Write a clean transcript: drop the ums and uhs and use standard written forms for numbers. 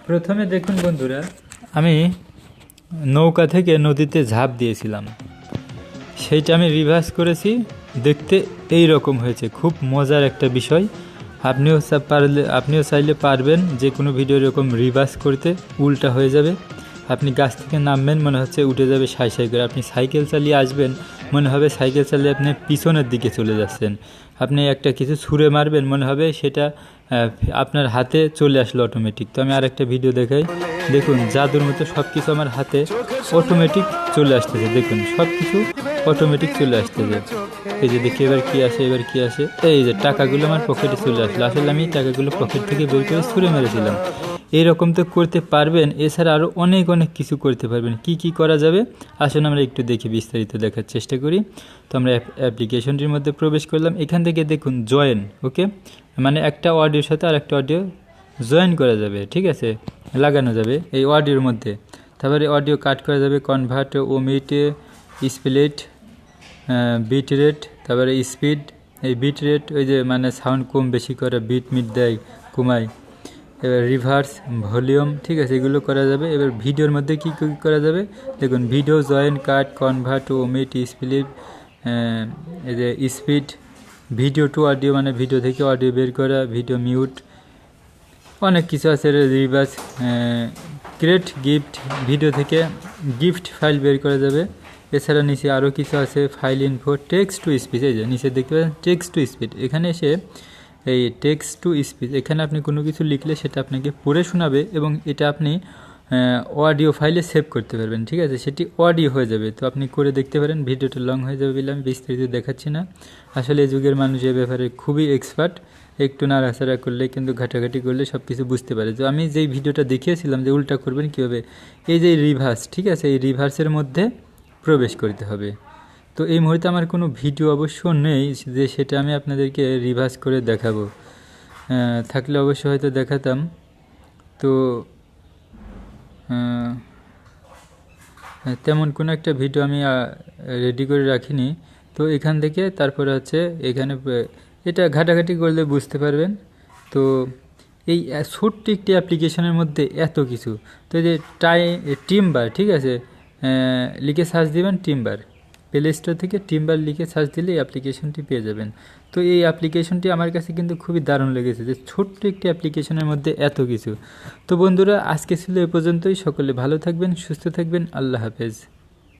প্রথমে দেখুন বন্ধুরা, আমি নৌকা থেকে নদীতে ঝাঁপ দিয়েছিলাম, সেইটা আমি রিভার্স করেছি। দেখতে এই রকম হয়েছে, খুব মজার একটা বিষয়। আপনিও চাইলে পারবেন যে কোনো ভিডিও এরকম রিভার্স করতে, উল্টা হয়ে যাবে। আপনি গাছ থেকে নামবেন, মনে হচ্ছে উঠে যাবে সাই সাই করে। আপনি সাইকেল চালিয়ে আসবেন, মনে হবে সাইকেল চালিয়ে আপনি পিছনের দিকে চলে যাচ্ছেন। আপনি একটা কিছু ছুঁড়ে মারবেন, মনে হবে সেটা আপনার হাতে চলে আসলো অটোমেটিক। তো আমি আরেকটা ভিডিও দেখাই, দেখুন জাদুর মতো সব কিছু আমার হাতে অটোমেটিক চলে আসতেছে। দেখুন সব কিছু অটোমেটিক চলে আসতেছে। এই যে দেখি এবার কি আসে, এই যে টাকাগুলো আমার পকেটে চলে আসলো। আসলে আমি টাকাগুলো পকেট থেকে বের করে ছুঁড়ে মেরেছিলাম। এইরকম তো করতে পারবেন, এছাড়া আরও অনেক কিছু করতে পারবেন। কি কি করা যাবে আসুন আমরা একটু দেখি, বিস্তারিত দেখার চেষ্টা করি। তো আমরা অ্যাপ্লিকেশনটির মধ্যে প্রবেশ করলাম। এখান থেকে দেখুন জয়েন, ওকে, মানে একটা অডিওর সাথে আর একটা অডিও জয়েন করা যাবে, ঠিক আছে, লাগানো যাবে এই অডিওর মধ্যে। তারপরে অডিও কাট করা যাবে, convert, omit, split, bit rate, তারপরে স্পিড। এই বিট রেট ওই যে মানে সাউন্ড কম বেশি করে, বিট মিট দেয়, কমায়। এবার রিভার্স, ভলিউম, ঠিক আছে, এগুলো করা যাবে। এবার ভিডিওর মধ্যে কী কী করা যাবে দেখুন, ভিডিও জয়েন, কাট, কনভার্ট, ওমিট, স্প্লিট, এই যে স্পিড, ভিডিও টু অডিও মানে ভিডিও থেকে অডিও বের করা, ভিডিও মিউট, অনেক কিছু আছে। রিভার্স, ক্রিয়েট গিফট, ভিডিও থেকে গিফট ফাইল বের করা যাবে। এছাড়া নিচে আরও কিছু আছে, file info, text to speech, এই যে নিচে দেখতে পাচ্ছেন টেক্সট টু স্পিচ। এখানে এসে এই টেক্সট টু স্পিচ, এখানে আপনি কোনো কিছু লিখলে সেটা আপনাকে পড়ে শোনাবে এবং এটা আপনি অডিও ফাইলে সেভ করতে পারবেন, ঠিক আছে, সেটি অডিও হয়ে যাবে। তো আপনি করে দেখতে পারেন। ভিডিওটা লং হয়ে যাবে বলে আমি বিস্তারিত দেখাচ্ছি না। আসলে এই যুগের মানুষ এ ব্যাপারে খুবই এক্সপার্ট, একটু নাড়াচাড়া করলে কিন্তু ঘাটাঘাটি করলে সব কিছু বুঝতে পারে। তো আমি যেই ভিডিওটা দেখিয়েছিলাম যে উল্টা করবেন কীভাবে, এই যে রিভার্স, ঠিক আছে, এই রিভার্সের মধ্যে প্রবেশ করতে হবে। তো এই মুহূর্তে আমার কোনো ভিডিও অবশ্য নেই যে সেটা আমি আপনাদেরকে রিভার্স করে দেখাবো, থাকলে অবশ্যই হয়তো দেখাতাম। তো তেমন কোনো একটা ভিডিও আমি রেডি করে রাখিনি। তো এখান থেকে তারপরে হচ্ছে এখানে এটা ঘাটাঘাটি করলে বুঝতে পারবেন। তো এই ছোট্ট একটি অ্যাপ্লিকেশনের মধ্যে এত কিছু। তো এই যে টিম্বার, ঠিক আছে, লিখে সার্চ দেবেন টিম্বার, প্লে স্টোর থেকে টিম্বার লিখে সার্চ দিলে এই অ্যাপ্লিকেশনটি পেয়ে যাবেন। তো এই অ্যাপ্লিকেশনটি আমার কাছে কিন্তু খুবই দারুণ লেগেছে, যে ছোট্ট একটি অ্যাপ্লিকেশনের মধ্যে এত কিছু। তো বন্ধুরা, আজকে ছিল এ পর্যন্তই। সকলে ভালো থাকবেন, সুস্থ থাকবেন, আল্লাহ হাফেজ।